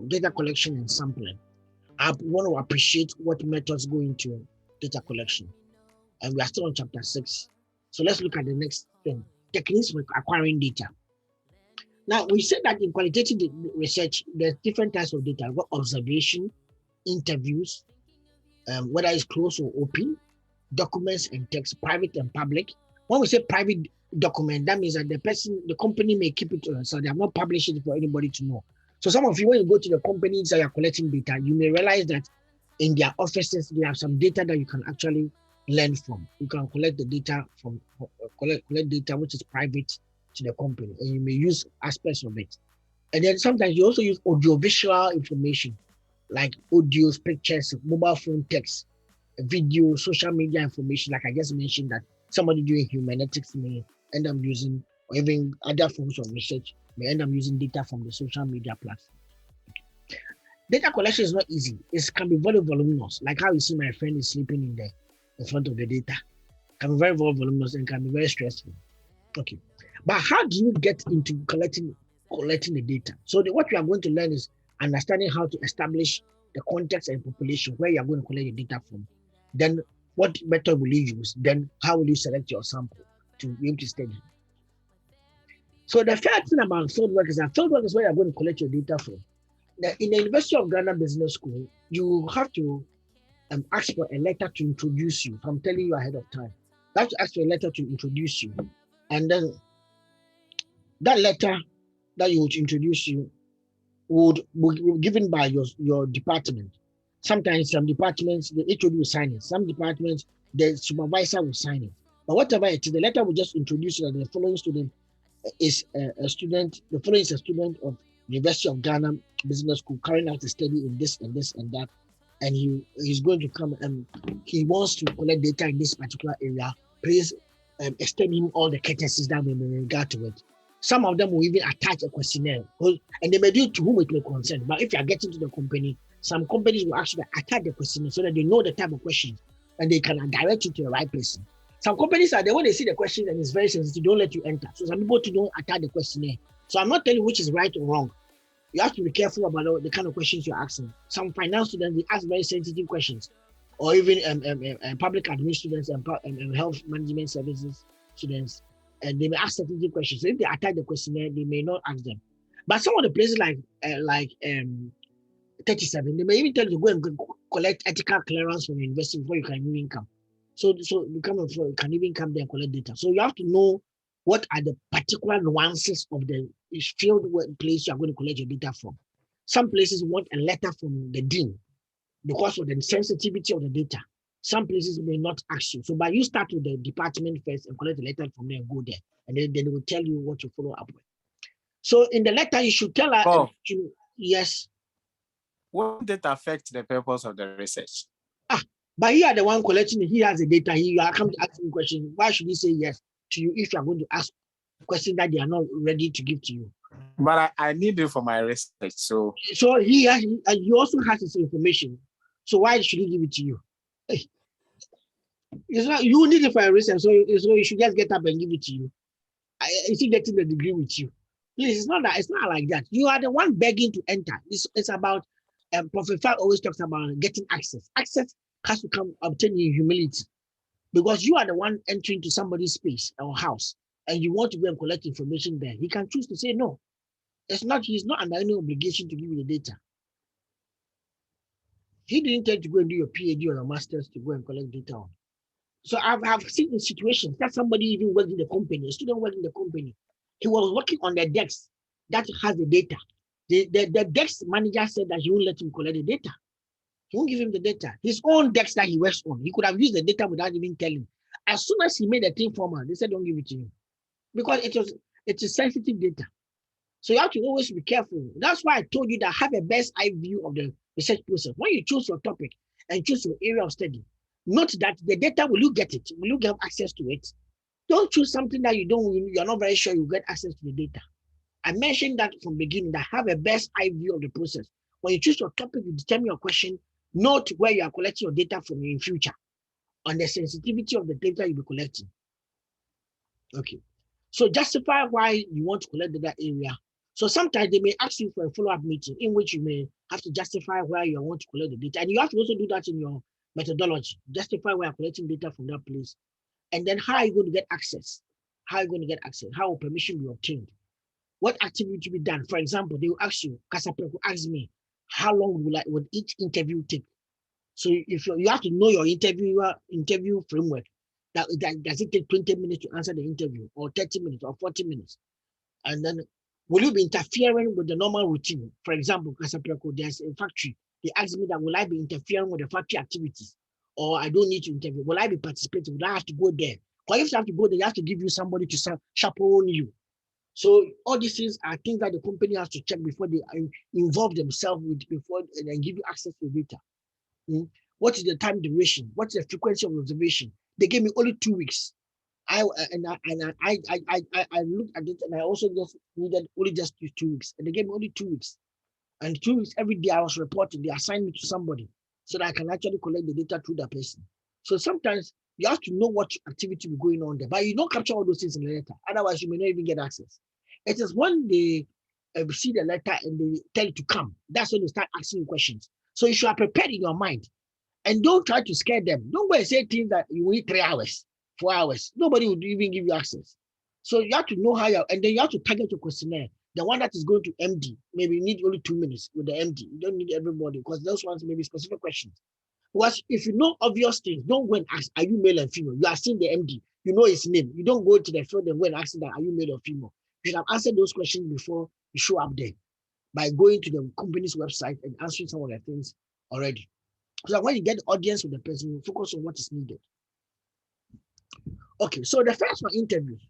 data collection and sampling. I want to appreciate what methods go into data collection. And we are still on chapter 6. So let's look at the next thing. Techniques for acquiring data. Now, we said that in qualitative research, there's different types of data. We've got observation, interviews, whether it's closed or open, documents and text, private and public. When we say private document, that means that the company may keep it to themselves. They have not published it for anybody to know. So some of you, when you go to the companies that are collecting data, you may realize that in their offices, they have some data that you can actually learn from. You can collect the data from collect data which is private to the company, and you may use aspects of it. And then sometimes you also use audiovisual information like audios, pictures, mobile phone text, video, social media information. Like I just mentioned, that somebody doing humanities may end up using, or even other forms of research may end up using data from the social media platform. Data collection is not easy. It can be very voluminous, like how you see my friend is sleeping in front of the data. It can be very, very voluminous and can be very stressful. Okay. But how do you get into collecting the data? So what we are going to learn is understanding how to establish the context and population where you are going to collect the data from. Then what method will you use? Then how will you select your sample to be able to study? So the first thing about fieldwork is that fieldwork is where you're going to collect your data from. In the University of Ghana Business School, you have to ask for a letter to introduce you. So I'm telling you ahead of time. You have to ask for a letter to introduce you. And then that letter that you would introduce you would be given by your department. Sometimes some departments, the HOD will sign it. Some departments, the supervisor will sign it. But whatever it is, the letter will just introduce you that the following student is a student, the following is a student of University of Ghana Business School, carrying out a study in this and this and that. And he's going to come and he wants to collect data in this particular area. Please extend him all the courtesies that we may regard to it. Some of them will even attach a questionnaire, and they may do it to whom it may concern. But if you are getting to the company, some companies will actually attach the questionnaire so that they know the type of questions and they can direct you to the right person. Some companies are there when they see the question and it's very sensitive, don't let you enter. So some people don't attach the questionnaire. So I'm not telling you which is right or wrong. You have to be careful about the kind of questions you're asking. Some finance students, they ask very sensitive questions, or even public admin students and health management services students, and they may ask sensitive questions. So if they attach the questionnaire, they may not ask them. But some of the places like 37, they may even tell you to go and collect ethical clearance from the university before you can even come. So you can even come there and collect data. So you have to know what are the particular nuances of the field place you are going to collect your data from. Some places want a letter from the dean because of the sensitivity of the data. Some places may not ask you. So, but you start with the department first and collect the letter from there and go there. And then they will tell you what to follow up with. So in the letter, you should tell her, yes. Won't it affect the purpose of the research? But you are the one collecting it. He has the data. You are coming to ask him questions. Why should he say yes to you if you are going to ask questions that they are not ready to give to you? But I need it for my research. So he also has his information. So why should he give it to you? It's not, you need it for your research, so you should just get up and give it to you. Is he getting the degree with you? Please, it's not like that. You are the one begging to enter. It's about Prof. always talks about getting access. Access has to come obtained in humility, because you are the one entering to somebody's space or house, and you want to go and collect information there. He can choose to say no. He's not under any obligation to give you the data. He didn't tell you to go and do your PhD or your master's to go and collect data on. So I've seen in situations that somebody even worked in the company, a student worked in the company. He was working on the desk that has the data. The desk manager said that he won't let him collect the data. He won't give him the data. His own desk that he works on, he could have used the data without even telling. As soon as he made the thing formal, they said, don't give it to him. Because it is sensitive data. So you have to always be careful. That's why I told you that have a best eye view of the research process. When you choose your topic and choose your area of study, note that the data, will you get it? Will you get access to it? Don't choose something that you're not very sure you get access to the data. I mentioned that from the beginning, that have a best eye view of the process. When you choose your topic, you determine your question, note where you are collecting your data from in future, on the sensitivity of the data you'll be collecting. Okay. So justify why you want to collect that area. So sometimes they may ask you for a follow-up meeting in which you may have to justify where you want to collect the data. And you have to also do that in your methodology, justify where you're collecting data from that place. And then how are you going to get access? How are you going to get access? How will permission be obtained? What activity will be done? For example, they will ask you, Kasapre will ask me, how long would each interview take? So if you have to know your interview framework, that does it take 20 minutes to answer the interview, or 30 minutes, or 40 minutes? And then will you be interfering with the normal routine? For example, Kasapreko, there's a factory. They asked me that will I be interfering with the factory activities? Or I don't need to interview. Will I be participating? Will I have to go there? Because if you have to go there, you have to give you somebody to chaperone you. So all these things are things that the company has to check before they involve themselves with before and give you access to data. What is the time duration? What's the frequency of observation? They gave me only 2 weeks. I looked at it, and I also just needed only just 2 weeks, and they gave me only 2 weeks. And 2 weeks every day I was reporting. They assigned me to somebody so that I can actually collect the data through that person. So sometimes you have to know what activity will be going on there, but you don't capture all those things in the letter. Otherwise, you may not even get access. It is when they see the letter and they tell you to come, that's when they start asking you questions. So you should have prepared in your mind, and don't try to scare them. Don't go and say things that you need 3 hours, 4 hours. Nobody would even give you access. So you have to know how and then you have to target your questionnaire. The one that is going to MD, maybe you need only 2 minutes with the MD. You don't need everybody, because those ones may be specific questions. Because if you know obvious things, don't go and ask, are you male and female? You are seeing the MD, you know his name. You don't go to the field and go and ask that, are you male or female? You should have answered those questions before you show up there by going to the company's website and answering some of the things already. So that when you get the audience with the person, you focus on what is needed. Okay, so the first one, interviews.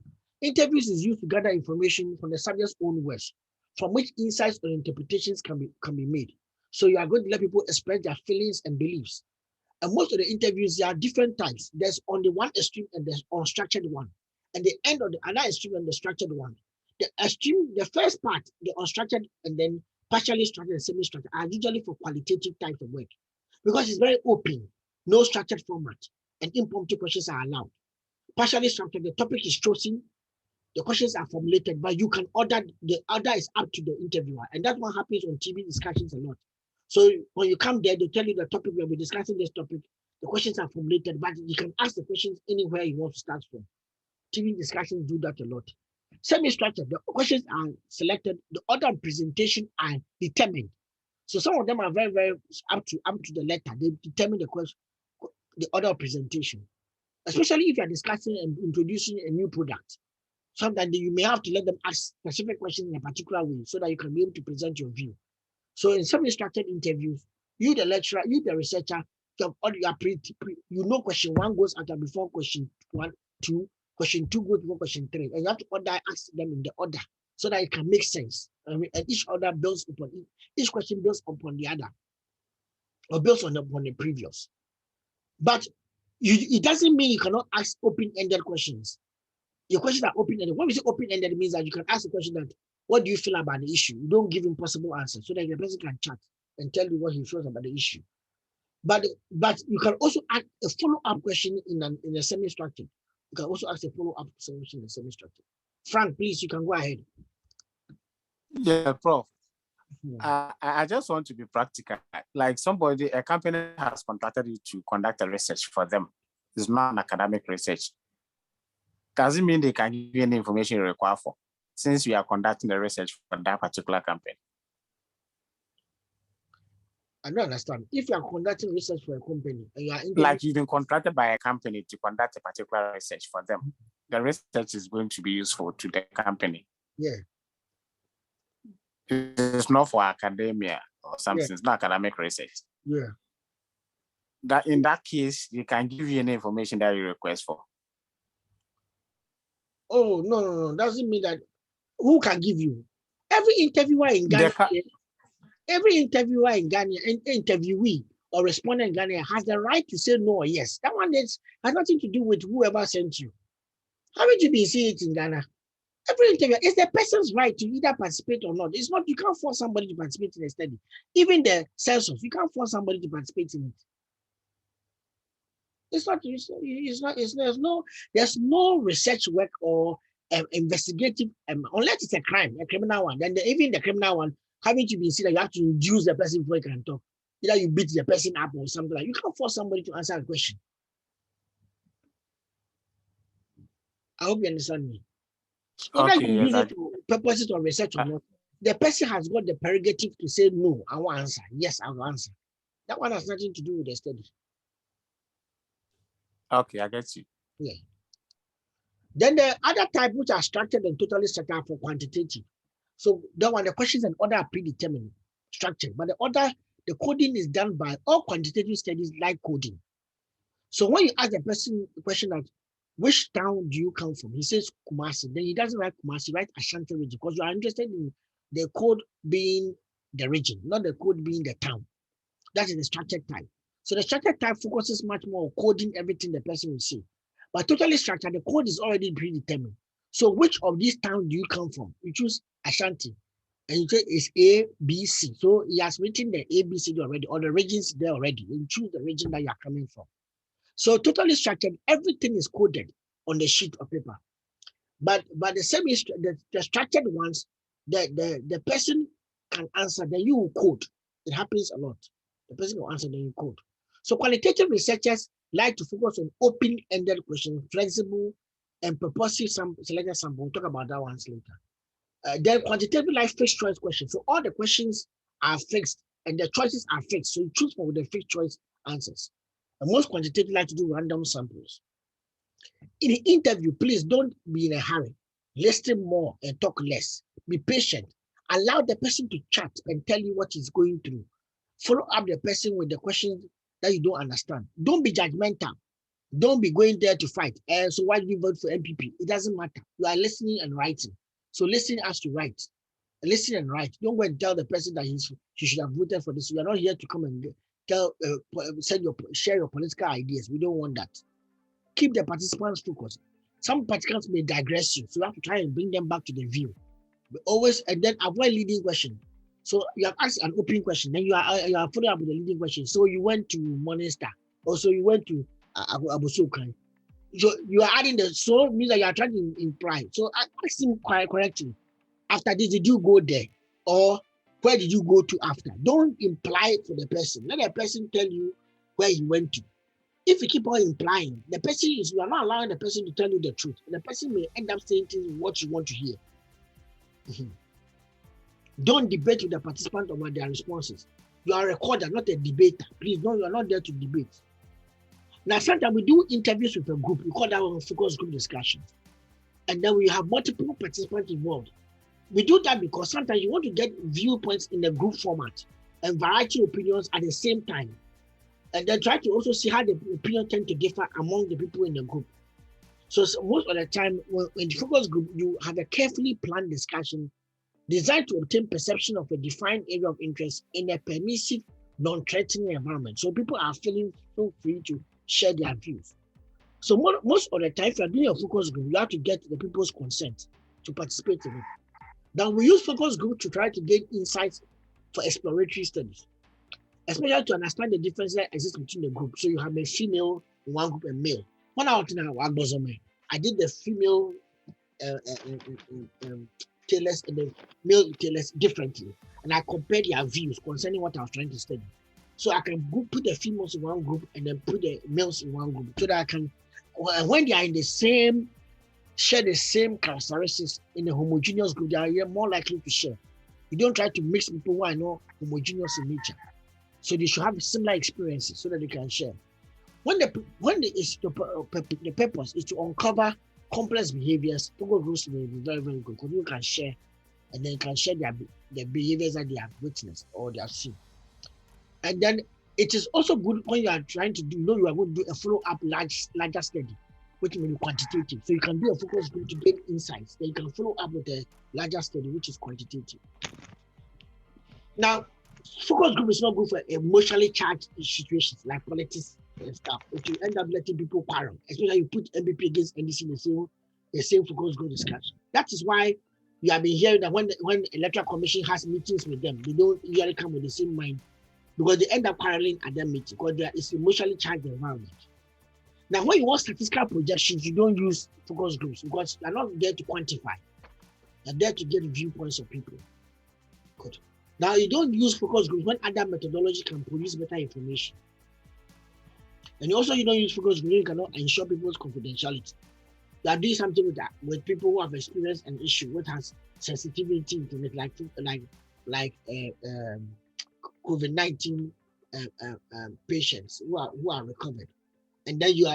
Interviews is used to gather information from the subject's own words, from which insights or interpretations can be made. So you are going to let people express their feelings and beliefs. And most of the interviews, there are different types. There's on the one extreme and there's unstructured one. And the end of the other extreme and the structured one. The extreme, the first part, the unstructured and then partially structured and semi-structured are usually for qualitative types of work, because it's very open, no structured format, and impromptu questions are allowed. Partially structured, the topic is chosen, the questions are formulated, but you can order, the order is up to the interviewer. And that's what happens on TV discussions a lot. So when you come there, they tell you the topic, we'll be discussing this topic. The questions are formulated, but you can ask the questions anywhere you want to start from. TV discussions do that a lot. Semi-structured, the questions are selected, the order of presentation are determined. So some of them are very, very up to the letter. They determine the question, the order of presentation, especially if you're discussing and introducing a new product. Sometimes you may have to let them ask specific questions in a particular way so that you can be able to present your view. So in semi-structured interviews, you the lecturer, you the researcher, you know question one goes after before question 1, 2, question 2 goes before question 3, and you have to ask them in the order so that it can make sense. And each order builds upon each question builds upon the other, or builds on the previous. But it doesn't mean you cannot ask open-ended questions. Your questions are open-ended. When we say open-ended, it means that you can ask the question that, what do you feel about the issue? You don't give him possible answers so that the person can chat and tell you what he feels about the issue. But you can also ask a follow-up question in a semi-structured. You can also ask a follow-up question in a semi-structured. Frank, please, you can go ahead. Yeah, Prof. I just want to be practical. Like a company has contracted you to conduct a research for them. It's not an academic research. Does it mean they can give you any information you require for, since we are conducting the research for that particular company? I don't understand. If you are conducting research for a company and you are like you've been contracted by a company to conduct a particular research for them, the research is going to be useful to the company. Yeah. It's not for academia or something. Yeah. It's not academic research. Yeah. That in that case, they can give you any information that you request for. Oh, no. Doesn't mean that. Who can give you? Every interviewer in Ghana, and interviewee or respondent in Ghana has the right to say no or yes. That one has nothing to do with whoever sent you. Haven't you been seeing it in Ghana? Every interviewer, it's the person's right to either participate or not. It's not, you can't force somebody to participate in a study. Even the census, you can't force somebody to participate in it. There's no research work or investigative, unless it's a crime, a criminal one, then even the criminal one, having to be seen that you have to induce the person before you can talk. Either you beat the person up or something like you can't force somebody to answer a question. I hope you understand me. Whether Okay, you yes, use it for purposes of research or not, the person has got the prerogative to say no, I will answer. Yes, I will answer. That one has nothing to do with the study. okay, I get you. Yeah. Then the other type, which are structured and totally structured for quantitative. So that one, the questions and order are predetermined, structured, but the order, the coding is done by all quantitative studies like coding. So when you ask the person the question that, which town do you come from? He says Kumasi. Then he doesn't write Kumasi, write Ashanti region, because you are interested in the code being the region, not the code being the town. That is the structured type. So the structured type focuses much more on coding everything the person will say. But totally structured, the code is already predetermined. So which of these towns do you come from? You choose Ashanti. And you say it's A, B, C. So he has written the A, B, C already, or the regions there already. You choose the region that you are coming from. So totally structured, everything is coded on the sheet of paper. But the semi the structured ones, the person can answer, then you will code. It happens a lot. The person will answer, then you code. So qualitative researchers like to focus on open-ended questions, flexible and purposive selected sample. We'll talk about that ones later. Then quantitative like fixed choice questions. So all the questions are fixed and the choices are fixed. So you choose from the fixed choice answers. And most quantitative like to do random samples. In the interview, please don't be in a hurry. Listen more and talk less. Be patient. Allow the person to chat and tell you what he's going through. Follow up the person with the questions that you don't understand. Don't be judgmental. Don't be going there to fight. So why do you vote for MPP? It doesn't matter. You are listening and writing. So listen as to write. Listen and write. Don't go and tell the person that she should have voted for this. You are not here to come and share your political ideas. We don't want that. Keep the participants focused. Some participants may digress you, so you have to try and bring them back to the view. But always, and then avoid leading question. So you have asked an opening question, then you are following up with the leading question. So you went to Morningstar, or so you went to Abusokan. So you are adding the so means that you are trying to imply. So ask him quite correctly. After this, did you go there, or where did you go to after? Don't imply for the person. Let the person tell you where he went to. If you keep on implying, the person is, you are not allowing the person to tell you the truth. The person may end up saying things what you want to hear. Don't debate with the participant about their responses. You are a recorder, not a debater. Please, no, you are not there to debate. Now, sometimes we do interviews with a group. We call that one focus group discussions. And then we have multiple participants involved. We do that because sometimes you want to get viewpoints in a group format and variety of opinions at the same time. And then try to also see how the opinion tend to differ among the people in the group. So most of the time, when in the focus group, you have a carefully planned discussion designed to obtain perception of a defined area of interest in a permissive, non-threatening environment. So people are feeling so free to share their views. So most of the time, if you're doing a focus group, you have to get the people's consent to participate in it. Now we use focus group to try to gain insights for exploratory studies, especially to understand the differences that exist between the group. So you have a female in one group and male. One out now, I did the female tailors and the male tailors differently, and I compared their views concerning what I was trying to study. So I can put the females in one group and then put the males in one group, so that I can, when they are in the same, share the same characteristics in a homogeneous group, they are more likely to share. You don't try to mix people who are not homogeneous in nature. So they should have similar experiences so that they can share. The purpose is to uncover complex behaviors. Focus groups may be very, very good because you can share, and then you can share their behaviors that they have witnessed or they have seen. And then it is also good when you are trying to do, you are going to do a follow-up larger study, which may be quantitative. So you can do a focus group to get insights. Then you can follow up with a larger study, which is quantitative. Now, focus group is not good for emotionally charged situations like politics and stuff, which you end up letting people quarrel, especially you put MBP against NDC in the same focus group discussion. That is why you have been hearing that when the Electoral Commission has meetings with them, they don't usually come with the same mind because they end up quarreling at their meeting because there is emotionally charged environment. Now, when you want statistical projections, you don't use focus groups because you're not there to quantify. You're there to get viewpoints of people. Good. Now, you don't use focus groups when other methodology can produce better information. And also, you don't use focus groups, you cannot ensure people's confidentiality. You are doing something with that, with people who have experienced an issue, what has sensitivity to it, like COVID-19 patients who are recovered, and then you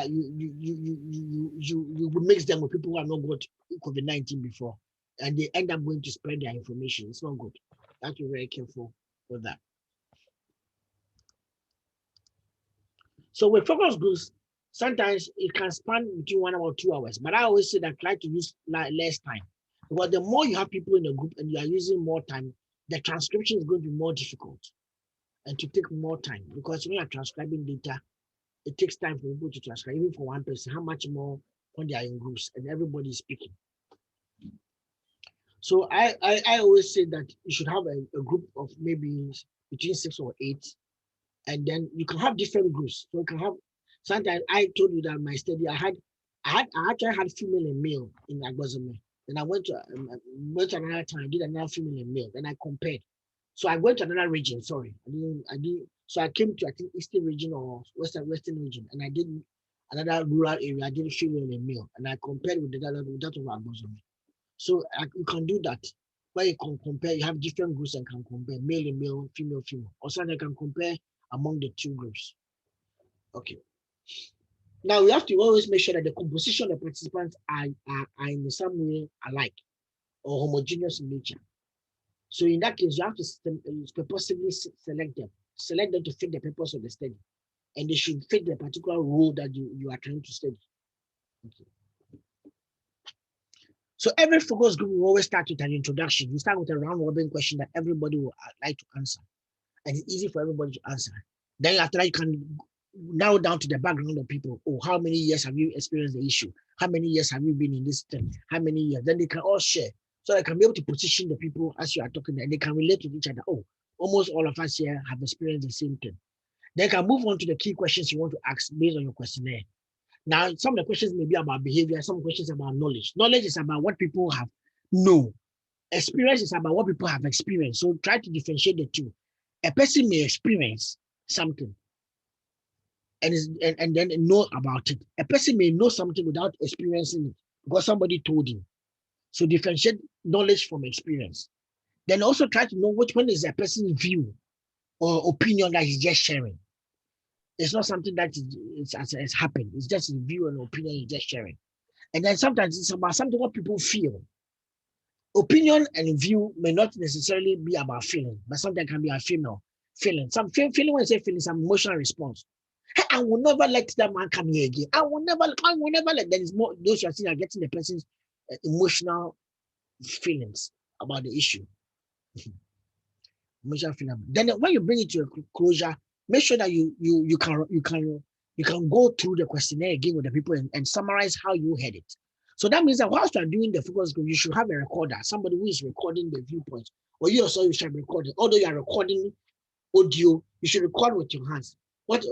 mix them with people who have not got COVID-19 before, and they end up going to spread their information. It's not good. You have to be very careful with that. So with focus groups, sometimes it can span between 1 or 2 hours, but I always say that try to use less time, because the more you have people in the group and you are using more time, the transcription is going to be more difficult and to take more time, because when you are transcribing data, it takes time for people to transcribe, even for one person. How much more when they are in groups and everybody is speaking? So I always say that you should have a group of maybe between 6 or 8, and then you can have different groups. So you can have, sometimes I told you that my study, I actually had female and male in Agbazome. Then I went to another time, I did another female and male. Then I compared. So I went to another region. Sorry, I didn't. So I came to, I think, Eastern region or Western region, and I did another rural area. I did female and male, and I compared with that of Agbazome. So you can do that. Where you can compare, you have different groups and can compare male and male, female, female. Or sometimes you can compare among the two groups. Okay. Now we have to always make sure that the composition of the participants are in some way alike or homogeneous in nature. So in that case, you have to purposely select them to fit the purpose of the study, and they should fit the particular role that you are trying to study. Okay. So every focus group will always start with an introduction. You start with a round robin question that everybody will like to answer, and it's easy for everybody to answer. Then after that, you can narrow down to the background of people. Oh, how many years have you experienced the issue? How many years have you been in this thing? How many years? Then they can all share. So they can be able to position the people as you are talking, and they can relate with each other. Oh, almost all of us here have experienced the same thing. They can move on to the key questions you want to ask based on your questionnaire. Now, some of the questions may be about behavior, some questions about knowledge. Knowledge is about what people have know. Experience is about what people have experienced. So try to differentiate the two. A person may experience something and then know about it. A person may know something without experiencing it because somebody told him. So differentiate knowledge from experience. Then also try to know which one is a person's view or opinion that he's just sharing. It's not something that has happened. It's just a view and opinion he's just sharing. And then sometimes it's about something what people feel. Opinion and view may not necessarily be about feeling, but sometimes can be a feeling. Some feeling, when I say feeling, some emotional response. Hey, I will never let that man come here again. I will never let. There is more. Those you are seeing are getting the person's emotional feelings about the issue. Emotional feeling. Then when you bring it to a closure, make sure that you can go through the questionnaire again with the people and summarize how you heard it. So that means that whilst you are doing the focus group, you should have a recorder, somebody who is recording the viewpoints, or you also should record it. Although you are recording audio, you should record with your hands. What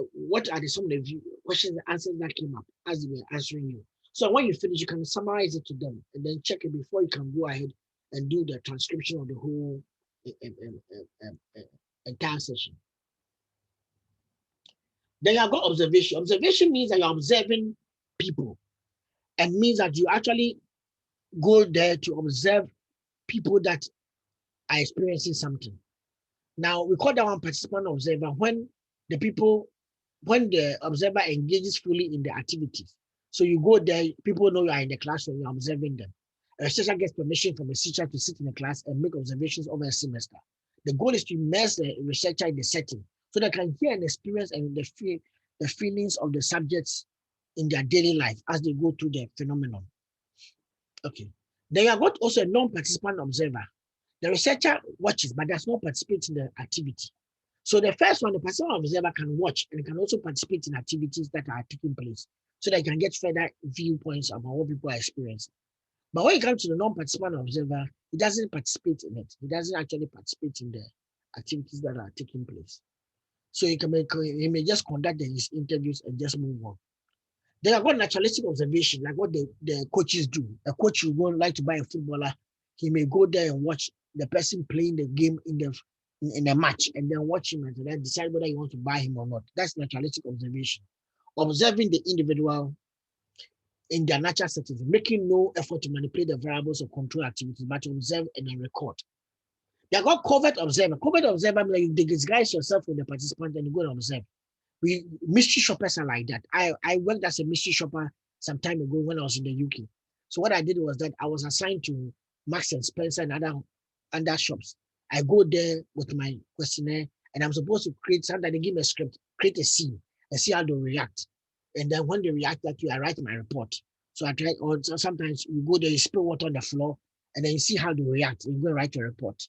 are some of the questions and answers that came up as they were answering you? So when you finish, you can summarize it to them and then check it before you can go ahead and do the transcription of the whole entire session. Then you have got observation. Observation means that you're observing people, and means that you actually go there to observe people that are experiencing something. Now we call that one participant observer when the observer engages fully in the activities. So you go there, people know you are in the classroom, you're observing them. A researcher gets permission from a teacher to sit in the class and make observations over a semester. The goal is to immerse the researcher in the setting so they can hear and experience and the feelings of the subjects in their daily life as they go through the phenomenon. Okay. Then you have got also a non-participant observer. The researcher watches but does not participate in the activity. So the first one, the participant observer can watch and can also participate in activities that are taking place so they can get further viewpoints about what people are experiencing. But when it comes to the non-participant observer, he doesn't participate in it. He doesn't actually participate in the activities that are taking place. So he may just conduct his interviews and just move on. They are got naturalistic observation, like what the coaches do. A coach who would like to buy a footballer, he may go there and watch the person playing the game in a match and then watch him and then decide whether he wants to buy him or not. That's naturalistic observation. Observing the individual in their natural settings, making no effort to manipulate the variables or control activities, but to observe and then record. They are called covert observer. Covert observer means you disguise yourself with the participant and you go and observe. Mystery shoppers are like that. I worked as a mystery shopper some time ago when I was in the UK. So what I did was that I was assigned to Marks and Spencer and other shops. I go there with my questionnaire and I'm supposed to create something. They give me a script, create a scene and see how they react. And then when they react that I write my report. So I try, or sometimes you go there, you spill water on the floor, and then you see how they react. And you go and write a report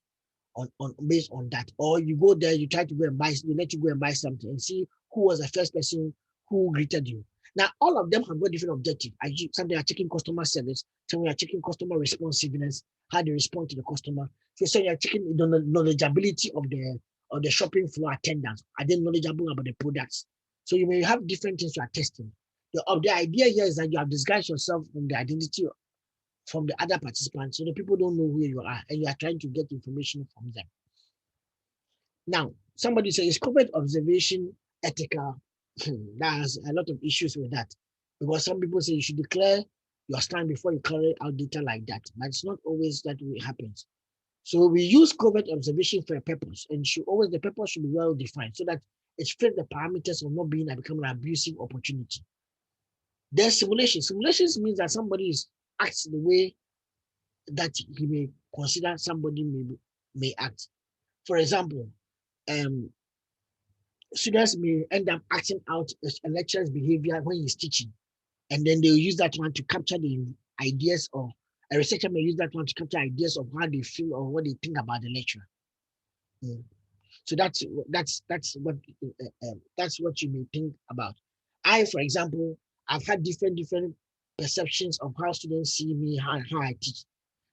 on based on that. Or you go there, you try to go and buy, they let you go and buy something and see who was the first person who greeted you. Now, all of them have got different objectives. Some they are checking customer service, some they are checking customer responsiveness, how they respond to the customer. So some you are checking the knowledgeability of the shopping floor attendants. Are they knowledgeable about the products? So you may have different things you are testing. The idea here is that you have disguised yourself from the identity from the other participants, so the people don't know who you are, and you are trying to get information from them. Now, somebody says, is covert observation ethical? There's a lot of issues with that, because some people say you should declare your stand before you carry out data like that, but it's not always that way happens. So we use covert observation for a purpose, and the purpose should be well defined so that it fits the parameters of not becoming an abusive opportunity. There's simulation. Simulations means that somebody acts the way that he may consider somebody may act. For example, students may end up acting out a lecturer's behavior when he's teaching, and then they'll use that one to capture the ideas, or a researcher may use that one to capture ideas of how they feel or what they think about the lecturer. So that's what you may think about. For example, I've had different perceptions of how students see me, how I teach.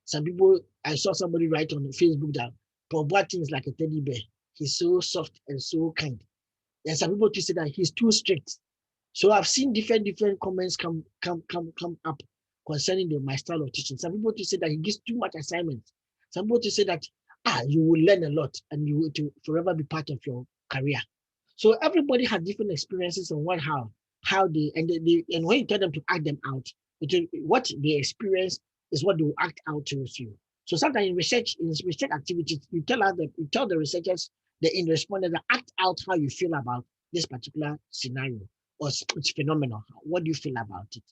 Some people, I saw somebody write on Facebook that Prof Boateng is like a teddy bear. He's so soft and so kind. And some people to say that he's too strict. So I've seen different comments come up concerning my style of teaching. Some people to say that he gives too much assignments. Some people to say that you will learn a lot and you will forever be part of your career. So everybody has different experiences on how they and when you tell them to act them out, what they experience is what they will act out towards you. So sometimes in research activities, you tell the researchers, the respondents, that act out how you feel about this particular scenario or it's phenomenal. What do you feel about it?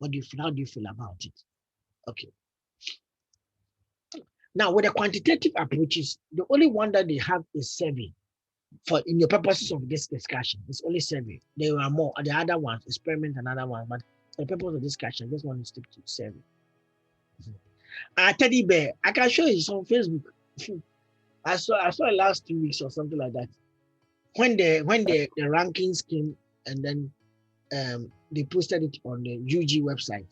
How do you feel about it? Okay. Now, with the quantitative approaches, the only one that they have is survey. For in the purposes of this discussion, it's only survey. There are more. The other ones, experiment, another one, but for the purpose of discussion, I just want to stick to survey. Teddy bear, I can show you on Facebook. I saw it last 2 weeks or something like that. When the rankings came and then they posted it on the UG website,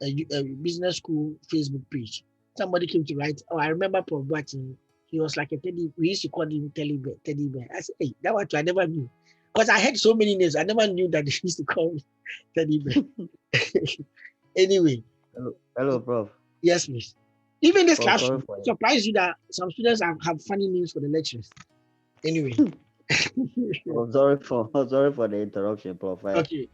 a business school Facebook page. Somebody came to write, I remember Prof Boateng. He was like a teddy. We used to call him teddy bear. I said, hey, that one I never knew. Because I heard so many names. I never knew that they used to call me teddy bear. Anyway. Hello, Prof. Yes, miss. Even this classroom, surprised you that some students have funny names for the lectures. Anyway. Sorry for the interruption, Prof. Okay.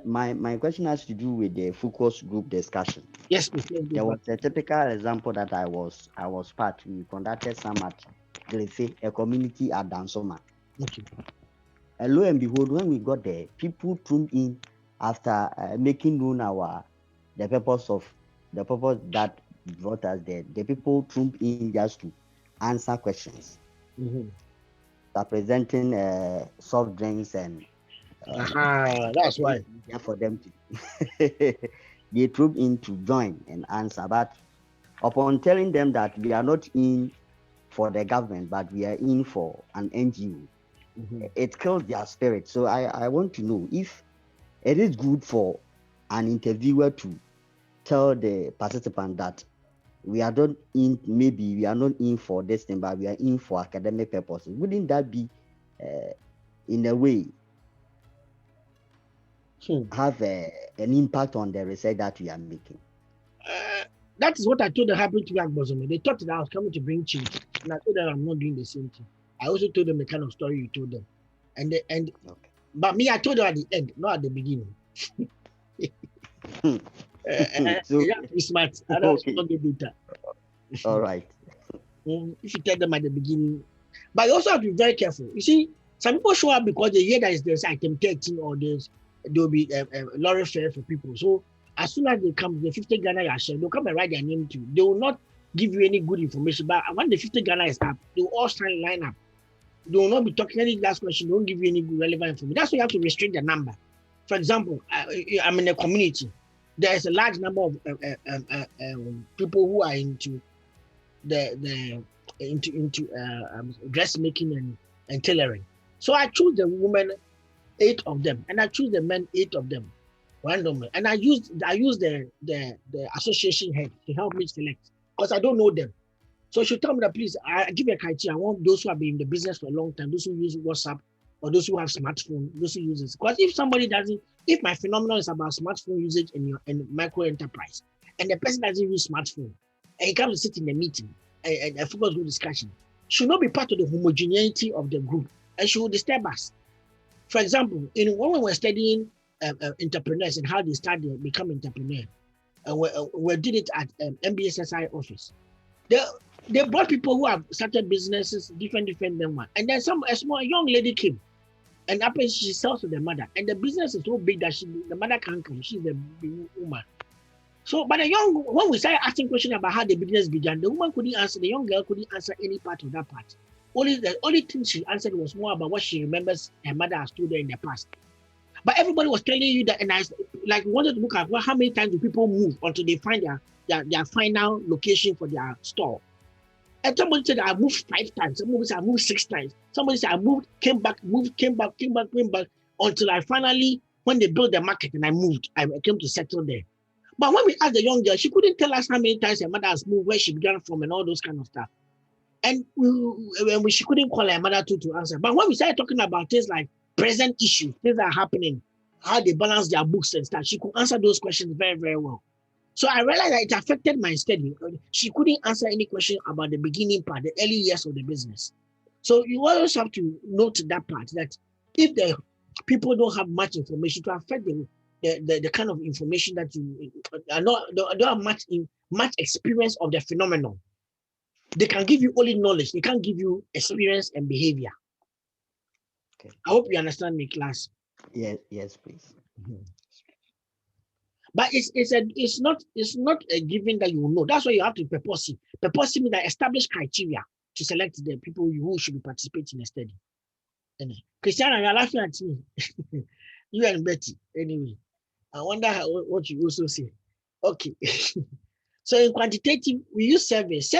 My question has to do with the focus group discussion. Yes, miss. There was a typical example that I was part. We conducted some at Glefe, a community at Dansoma. Okay. And lo and behold, when we got there, people tuned in after making known the purpose that brought us there. The people tuned in just to answer questions. Mm-hmm. They're presenting soft drinks and that's why. For them to they troop in to join and answer. But upon telling them that we are not in for the government, but we are in for an NGO, it kills their spirit. So I want to know if it is good for an interviewer to tell the participant that we are not in for this thing, but we are in for academic purposes. Wouldn't that be in a way have an impact on the research that we are making? That is what I told them happened to Agbozome. They thought that I was coming to bring change, and I told them I'm not doing the same thing. I also told them the kind of story you told them, Okay. but me, I told them at the end, not at the beginning. So, You have to be smart. I don't okay. not the data. All right. If you tell them at the beginning, but you also have to be very careful. You see, some people show up because they hear that there's item 13 or there will be a lorry fare for people. So as soon as they come, the 50 Ghana are shared, they'll come and write their name to you. They will not give you any good information. But when the 50 Ghana is up, they will all line up. They will not be talking any last question. They won't give you any good relevant information. That's why you have to restrict the number. For example, I'm in a community. There is a large number of people who are into dressmaking and tailoring. So I choose the women 8 of them, and I choose the men 8 of them randomly. And I use the association head to help me select because I don't know them. So she told me that please, I give you a criteria. I want those who have been in the business for a long time, those who use WhatsApp, or those who have smartphone, those who use it. Because if somebody doesn't, if my phenomenon is about smartphone usage in micro enterprise, and the person doesn't use smartphone, and he comes to sit in the meeting and a focus group discussion, should not be part of the homogeneity of the group, and she will disturb us. For example, when we were studying entrepreneurs and how they become entrepreneur, and we did it at MBA office. They brought people who have started businesses, different than one. And then a small young lady came, and after she sells to the mother, and the business is so big that the mother can't come. She's the big woman. So, but when we started asking questions about how the business began, the woman couldn't answer. The young girl couldn't answer any part of that part. The only thing she answered was more about what she remembers her mother has told her in the past. But everybody was telling you that, and I wanted to look at how many times do people move until they find their final location for their store. And somebody said I moved 5 times. Somebody said I moved 6 times. Somebody said I moved, came back, until I finally, when they built the market and I moved, I came to settle there. But when we asked the young girl, she couldn't tell us how many times her mother has moved, where she began from, and all those kind of stuff. And she couldn't call her mother to answer. But when we started talking about things like present issues, things that are happening, how they balance their books and stuff, she could answer those questions very, very well. So I realized that it affected my study. She couldn't answer any question about the beginning part, the early years of the business. So you always have to note that part, that if the people don't have much information to affect the kind of information that you don't have much experience of the phenomenon. They can give you only knowledge. They can't give you experience and behavior. Okay. I hope you understand me, class. Yes, please. Mm-hmm. But it's not a given that you will know. That's why you have to purpose it. Purpose means that establish criteria to select the people who should be participating in the study. Christiana, you're laughing at me. You and Betty. Anyway, I wonder what you also say. Okay. So in quantitative, we use surveys.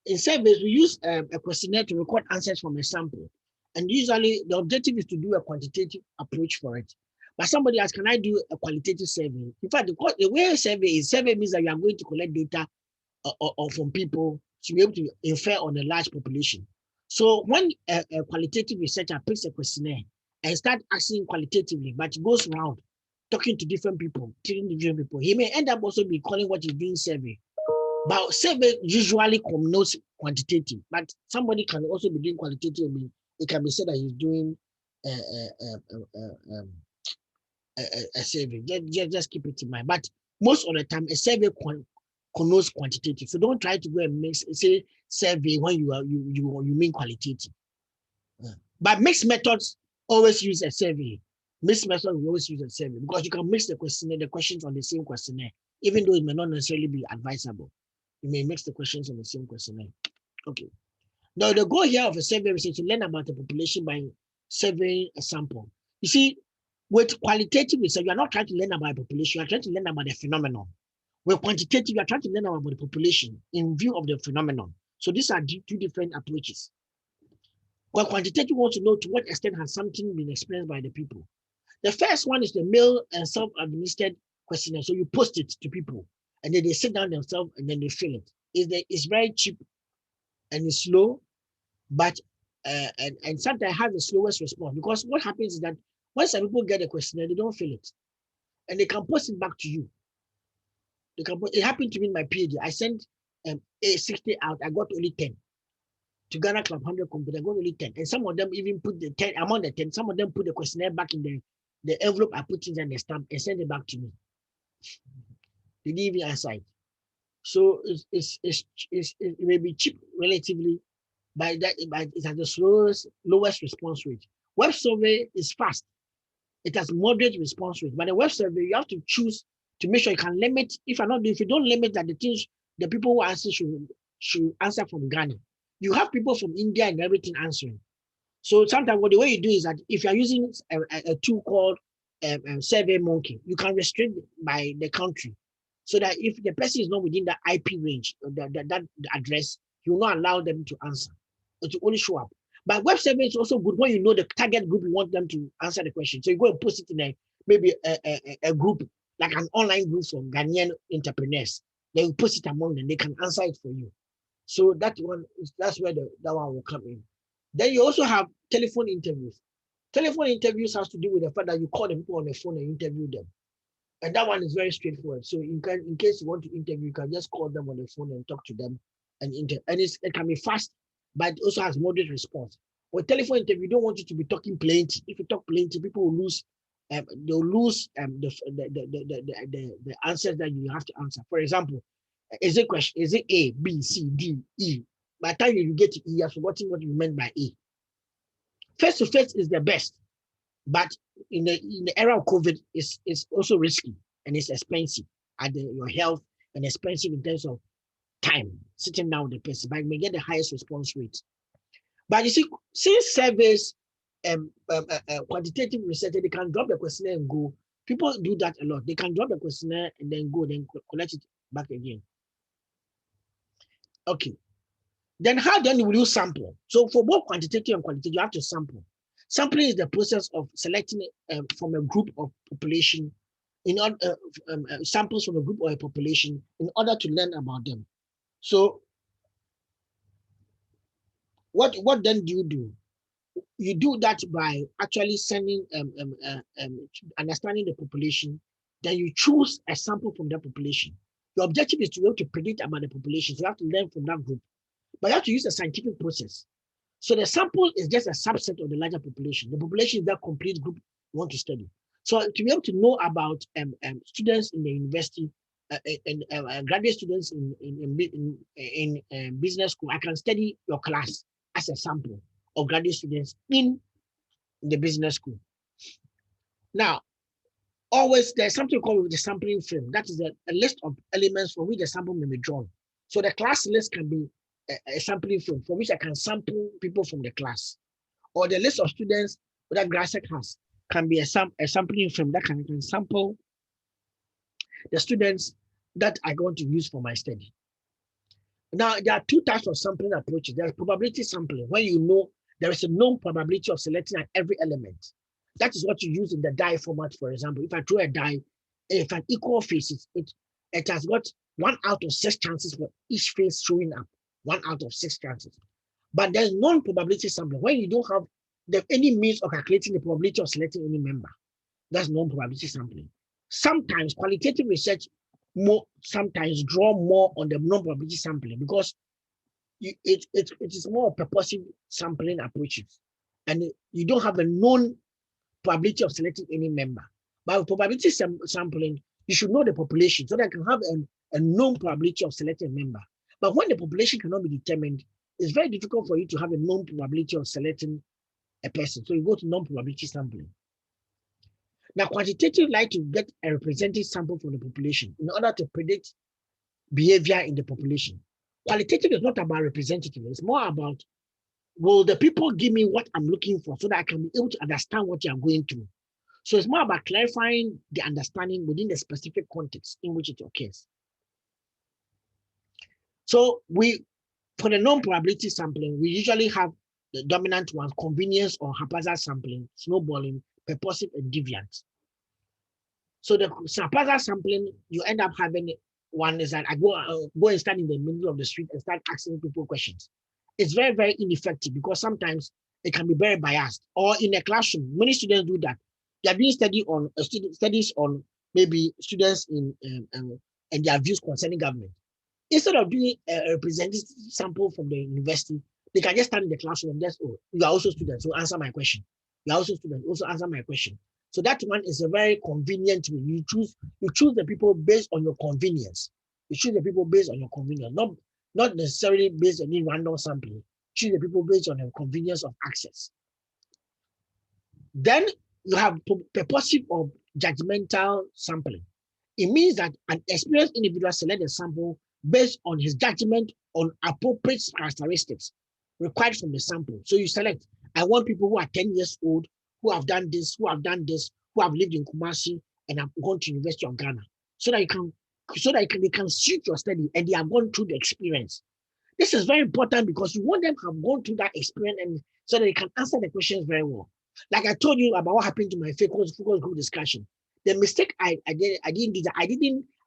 In surveys, we use a questionnaire to record answers from a sample. And usually the objective is to do a quantitative approach for it. But somebody asks, can I do a qualitative survey? In fact, the way survey means that you are going to collect data or from people to be able to infer on a large population. So when a qualitative researcher picks a questionnaire and start asking qualitatively, but goes around talking to different people, he may end up also be calling what he's doing survey. But survey usually connotes quantitative, but somebody can also be doing qualitative. It can be said that he's doing a survey. Just keep it in mind. But most of the time, a survey connotes quantitative. So don't try to go and say survey when you mean qualitative. But mixed methods always use a survey. Mixed methods will always use a survey because you can mix the questions on the same questionnaire, even though it may not necessarily be advisable. You may mix the questions on the same questionnaire. Okay. Now, the goal here of a survey research is to learn about the population by surveying a sample. You see, with qualitative research, you are not trying to learn about a population, you are trying to learn about the phenomenon. With quantitative, you are trying to learn about the population in view of the phenomenon. So these are 2 different approaches. Well, quantitative wants to know to what extent has something been experienced by the people. The first one is the mail and self-administered questionnaire. So you post it to people, and then they sit down themselves and then they fill it. It's very cheap and it's slow, but and sometimes have the slowest response, because what happens is that When some people get a questionnaire, they don't fill it. And they can post it back to you. It happened to me in my PhD. I sent A60 out, I got only 10. To Ghana Club 100 company, I got only 10. And some of them even put the 10, among the 10, some of them put the questionnaire back in the envelope I put in and the stamp and send it back to me. They didn't even answer it. So it may be cheap relatively, but it has the lowest response rate. Web survey is fast. It has moderate response rate. But the web survey, you have to choose to make sure you can limit. If you don't limit that the people who answer should answer from Ghana. You have people from India and everything answering. So sometimes the way you do is that if you're using a tool called Survey Monkey, you can restrict by the country. So that if the person is not within the IP range, that address, you will not allow them to answer. It will only show up. But web survey is also good when you know the target group you want them to answer the question. So you go and post it in maybe a group, like an online group for Ghanaian entrepreneurs. Then you post it among them, they can answer it for you. So that's where that one will come in. Then you also have telephone interviews. Telephone interviews has to do with the fact that you call the people on the phone and interview them. And that one is very straightforward. So in case you want to interview, you can just call them on the phone and talk to them and it can be fast, but it also has moderate response. With telephone interview, you don't want you to be talking plenty. If you talk plenty, people will lose. They'll lose the answers that you have to answer. For example, is it A, B, C, D, E? By the time you get to E, you have forgotten what you meant by A. Face to face is the best, but in the era of COVID, it's also risky and it's expensive at your health and expensive in terms of time sitting down with the person, but you may get the highest response rate. But you see, since surveys, quantitative research, they can drop the questionnaire and go. People do that a lot. They can drop the questionnaire and then go, then collect it back again. Okay. Then how then will you sample? So for both quantitative and qualitative, you have to sample. Sampling is the process of selecting from a group of population, samples from a group or a population in order to learn about them. So what then do you do? You do that by actually sending understanding the population. Then you choose a sample from that population. Your objective is to be able to predict about the population. So you have to learn from that group, but you have to use a scientific process. So the sample is just a subset of the larger population. The population is that complete group you want to study. So to be able to know about students in the university and graduate students in business school, I can study your class as a sample of graduate students in the business school. Now, always there's something called the sampling frame. That is a list of elements from which the sample may be drawn. So the class list can be a sampling frame for which I can sample people from the class, or the list of students that GRASEC has can be a sampling frame that can sample the students that I want to use for my study. Now, there are two types of sampling approaches. There's probability sampling, when you know there is a known probability of selecting every element. That is what you use in the die format, for example. If I throw a die, if an equal faces, it has got 1 out of 6 chances for each face showing up. 1 out of 6 chances. But there's non-probability sampling, when you don't have any means of calculating the probability of selecting any member. That's non-probability sampling. Sometimes qualitative research sometimes draw more on the non-probability sampling because it is more purposive sampling approaches, and you don't have a known probability of selecting any member. But with probability sampling, you should know the population so that you can have a known probability of selecting a member. But when the population cannot be determined, it's very difficult for you to have a known probability of selecting a person. So you go to non-probability sampling. Now, quantitative like to get a representative sample from the population in order to predict behavior in the population. Qualitative is not about representative. It's more about, will the people give me what I'm looking for so that I can be able to understand what you are going through? So it's more about clarifying the understanding within the specific context in which it occurs. So for the non-probability sampling, we usually have the dominant ones: convenience or haphazard sampling, snowballing, purposive, and deviant. So the haphazard sampling, you end up having one is that I go and stand in the middle of the street and start asking people questions. It's very, very ineffective because sometimes it can be very biased. Or in a classroom, many students do that. They are doing studies on maybe students in and their views concerning government. Instead of doing a representative sample from the university, they can just stand in the classroom and just, oh, you are also students, so answer my question. You are also students, also answer my question. So that one is a very convenient way. You choose the people based on your convenience. You choose the people based on your convenience, not necessarily based on any random sampling. Choose the people based on the convenience of access. Then you have purposive or judgmental sampling. It means that an experienced individual selects a sample based on his judgment on appropriate characteristics required from the sample. So you select, I want people who are 10 years old, who have done this, who have lived in Kumasi and have gone to University of Ghana. So that they can suit your study and they have gone through the experience. This is very important because you want them to have gone through that experience and so that they can answer the questions very well. Like I told you about what happened to my focus group discussion. The mistake I didn't do that.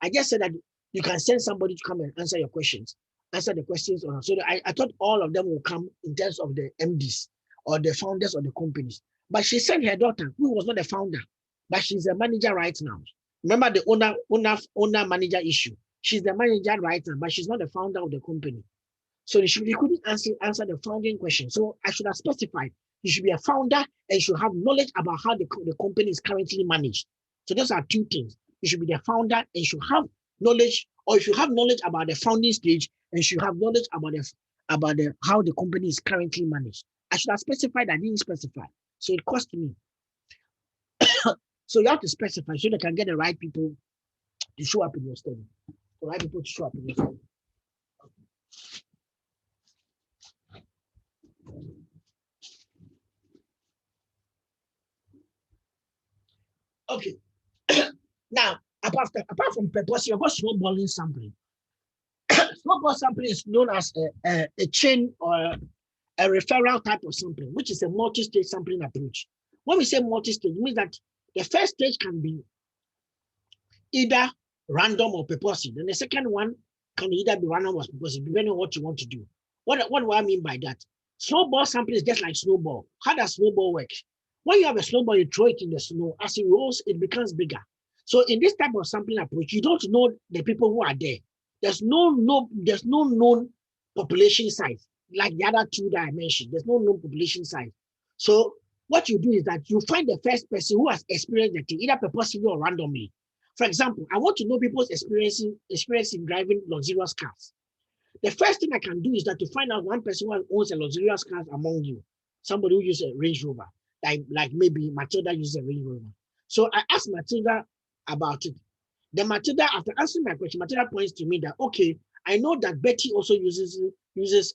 I just said that you can send somebody to come and answer the questions. So I thought all of them will come in terms of the MDs or the founders of the companies. But she sent her daughter, who was not a founder, but she's a manager right now. Remember the owner manager issue. She's the manager right now, but she's not the founder of the company. So they couldn't answer the founding question. So I should have specified you should be a founder and you should have knowledge about how the company is currently managed. So those are two things. You should be the founder and you should have knowledge, or if you have knowledge about the founding stage, and you should have knowledge about how the company is currently managed. I should have specified. I didn't specify. So it cost me. So you have to specify so they can get the right people to show up in your study. The right people to show up in your study. Okay. Now, apart from purpose, you've got snowballing sampling. Snowball sampling is known as a chain or a referral type of sampling, which is a multi-stage sampling approach. When we say multi-stage, it means that the first stage can be either random or purposive. And the second one can either be random or purposive, depending on what you want to do. What do I mean by that? Snowball sampling is just like snowball. How does snowball work? When you have a snowball, you throw it in the snow. As it rolls, it becomes bigger. So in this type of sampling approach, you don't know the people who are there. There's no known population size like the other two that I mentioned. There's no known population size. So what you do is that you find the first person who has experienced the thing, either purposely or randomly. For example, I want to know people's experience in driving luxurious cars. The first thing I can do is that to find out one person who owns a luxurious car among you, somebody who uses a Range Rover, like maybe Matilda uses a Range Rover. So I asked Matilda about it. Then Matilda, after answering my question, Matilda points to me that, okay, I know that Betty also uses Lexus.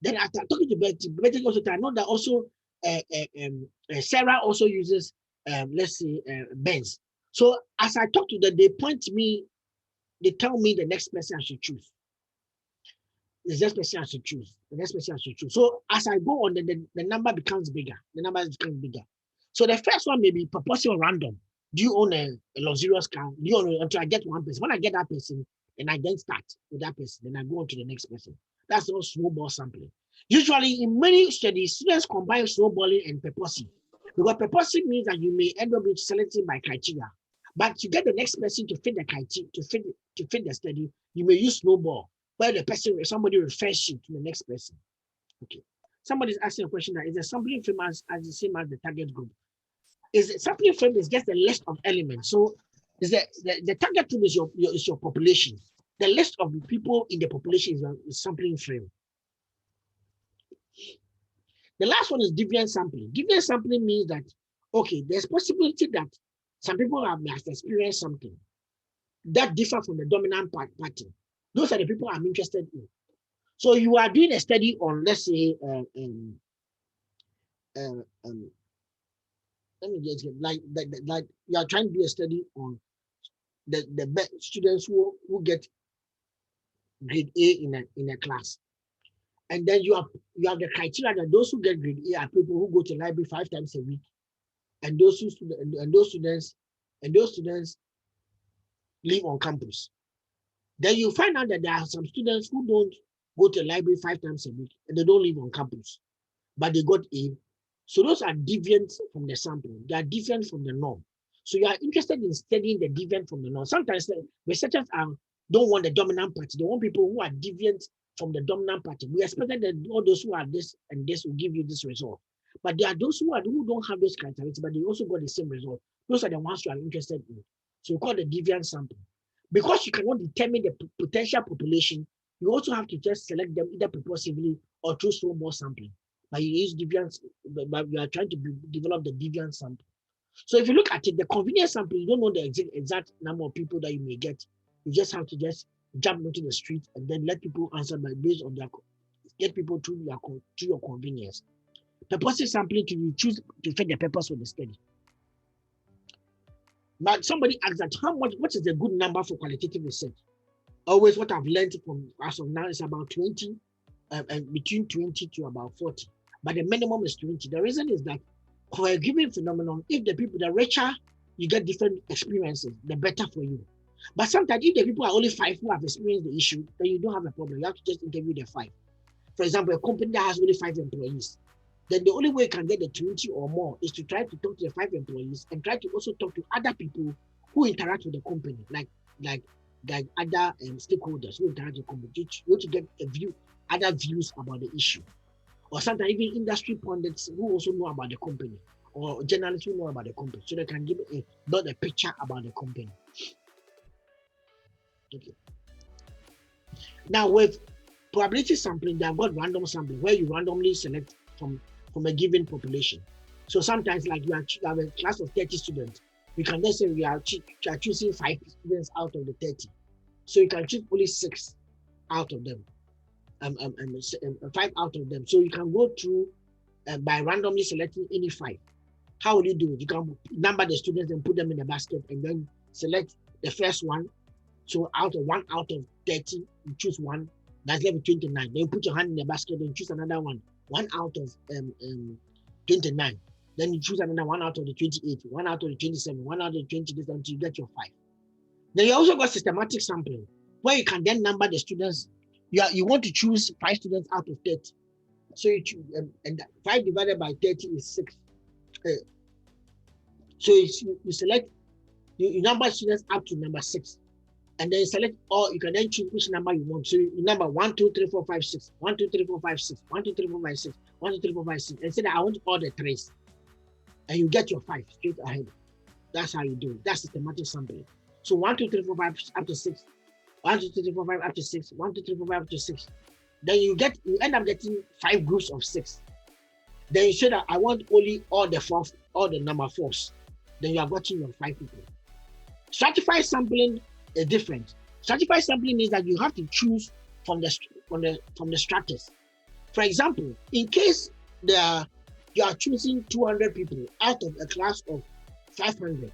Then after talking to Betty also, I know that also Sarah also uses, let's say, Benz. So as I talk to them, they tell me the next person I should choose. The next person I should choose. So as I go on, the number becomes bigger. The number becomes bigger. So the first one may be purposely or random. Do you own a luxurious car? Do you own until I get one person? When I get that person, then I then start with that person. Then I go on to the next person. That's all snowball sampling. Usually in many studies, students combine snowballing and purposely. Because purposely means that you may end up with selecting by criteria. But to get the next person to fit the criteria, to fit the study, you may use snowball, where somebody refers you to the next person. Okay. Somebody's asking a question that is a sampling frame as the same as the target group. Sampling frame is just a list of elements. So the target group is your population. The list of the people in the population is a sampling frame. The last one is deviant sampling. Deviant sampling means that, okay, there's possibility that some people have experienced something that differ from the dominant pattern. Those are the people I'm interested in. So you are doing a study on, let's say, let me just get like you are trying to do a study on the students who get grade A in a class, and then you have the criteria that those who get grade A are people who go to the library 5 times a week, and those students live on campus. Then you find out that there are some students who don't go to the library 5 times a week and they don't live on campus, but they got A. So those are deviant from the sample. They are different from the norm. So you are interested in studying the deviant from the norm. Sometimes researchers don't want the dominant party. They want people who are deviant from the dominant party. We expected that all those who are this and this will give you this result. But there are those who don't have those characteristics, but they also got the same result. Those are the ones you are interested in. So we call the deviant sample. Because you cannot determine the potential population, you also have to just select them either purposively or through Snowball sampling. But you use deviant, but we are trying to develop the deviant sample. So if you look at it, the convenience sample, you don't know the exact number of people that you may get. You just have to just jump into the street and then let people answer based on their, get people to your convenience. Purposive sampling, you choose to fit the purpose of the study. But somebody asked that what is a good number for qualitative research? Always what I've learned from as of now is about 20, and between 20 to about 40. But the minimum is 20. The reason is that for a given phenomenon, if the richer you get different experiences, the better for you. But sometimes if the people are only 5 who have experienced the issue, then you don't have a problem. You have to just interview the 5. For example, a company that has only 5 employees, then the only way you can get the 20 or more is to try to talk to the 5 employees and try to also talk to other people who interact with the company, like other stakeholders who interact with the company. You want to get other views about the issue. Or sometimes even industry pundits who also know about the company, or journalists who know about the company, so they can give a picture about the company. Okay. Now with probability sampling, they have got random sampling where you randomly select from a given population. So sometimes, like you have a class of 30 students, we can just say we are choosing 5 students out of the 30. So you can choose only 6 out of them, 5 out of them. So you can go through by randomly selecting any 5. How will you do it? You can number the students and put them in a basket and then select the first one. So out of 30, you choose 1. That's level 29. Then you put your hand in the basket and choose another one. 1 out of 29. Then you choose another 1 out of the 28, 1 out of the 27, 1 out of the 20, until you get your 5. Then you also got systematic sampling, where you can then number the students. You want to choose 5 students out of 30. So you choose, and 5 divided by 30 is 6. So you select, you number students up to number 6. And then select all, you can then choose which number you want. So you number 1, 2, 3, 4, 5, 6, 1, 2, 3, 4, 5, 6, 1, 2, 3, 4, 5, 6, 1, 2, 3, 4, 5, 6, and say that I want all the 3s. And you get your 5 straight ahead. That's how you do it. That's systematic sampling. So 1, 2, 3, 4, 5 up to 6. 1, 2, 3, 4, 5 up to 6. 1, 2, 3, 4, 5 up to 6. Then you end up getting 5 groups of 6. Then you say that I want only all the number 4s. Then you are getting your 5 people. Stratified sampling is different. Stratified sampling means that you have to choose from the stratus. For example, in case you are choosing 200 people out of a class of 500,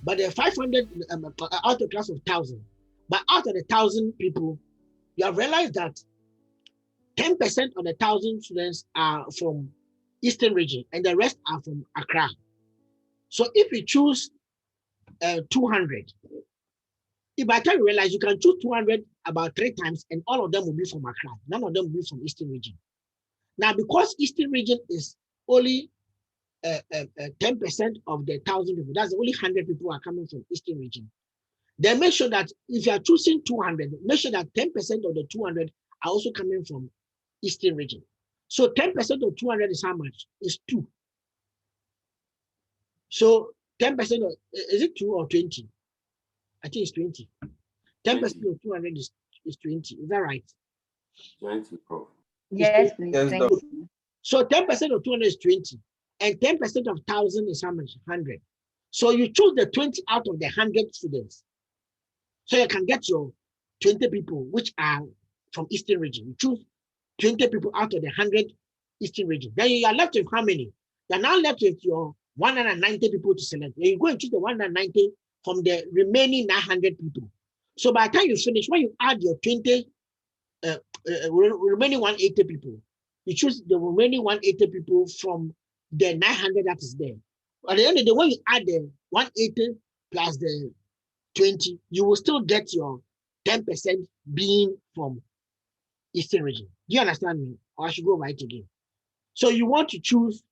but the 500 out of a class of 1,000, but out of the 1,000 people, you have realized that 10% of the 1,000 students are from Eastern region and the rest are from Accra. So if you choose 200, if by the time you realize you can choose 200 about 3 times and all of them will be from Accra, none of them will be from Eastern region. Now, because Eastern region is only 10% of the 1,000 people, that's only 100 people are coming from Eastern region. Then make sure that if you are choosing 200, make sure that 10% of the 200 are also coming from Eastern region. So 10% of 200 is how much? Is 2. So 10% of, is it 2 or 20? I think it's 20. 10% of 200 is 20. Is that right? 20, Prof. Yes, please. Yes, Thank Doc. you. So 10% of 200 is 20. And 10% of 1,000 is how much? 100. So you choose the 20 out of the 100 students. So you can get your 20 people, which are from Eastern region. You choose 20 people out of the 100 Eastern region. Then you are left with how many? You are now left with your 190 people to select. Then you go and choose the 190 from the remaining 900 people. So by the time you finish, when you add your 20 remaining 180 people, you choose the remaining 180 people from the 900 that is there. At the end of the day, when you add the 180 plus the 20, you will still get your 10% being from Eastern region. Do you understand me? Or I should go right again. So you want to choose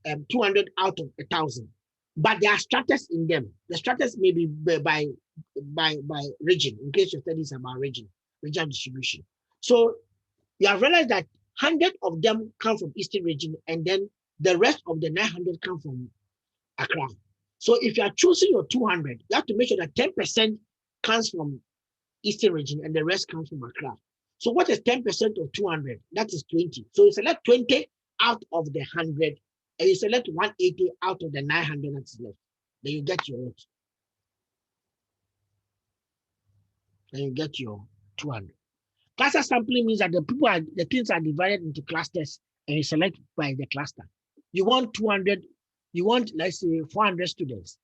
200 out of 1,000, but there are stratas in them. The stratas may be by region, in case your studies about regional distribution. So you have realized that 100 of them come from Eastern region, and then the rest of the 900 come from Accra. So if you are choosing your 200, you have to make sure that 10% comes from Eastern region and the rest comes from Accra. So what is 10% of 200? That is 20. So you select 20 out of the 100, and you select 180 out of the 900 that's left. Then you get your what? Then you get your 200. Cluster sampling means that the things are divided into clusters, and you select by the cluster. You want 200, you want, let's say, 400 students,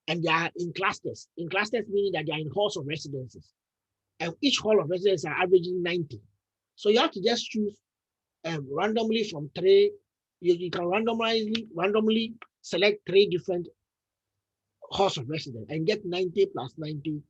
and they are in clusters. In clusters meaning that they are in halls of residences. And each hall of residence are averaging 90. So you have to just choose randomly from three. You can randomly select 3 different halls of residence and get 90 plus 90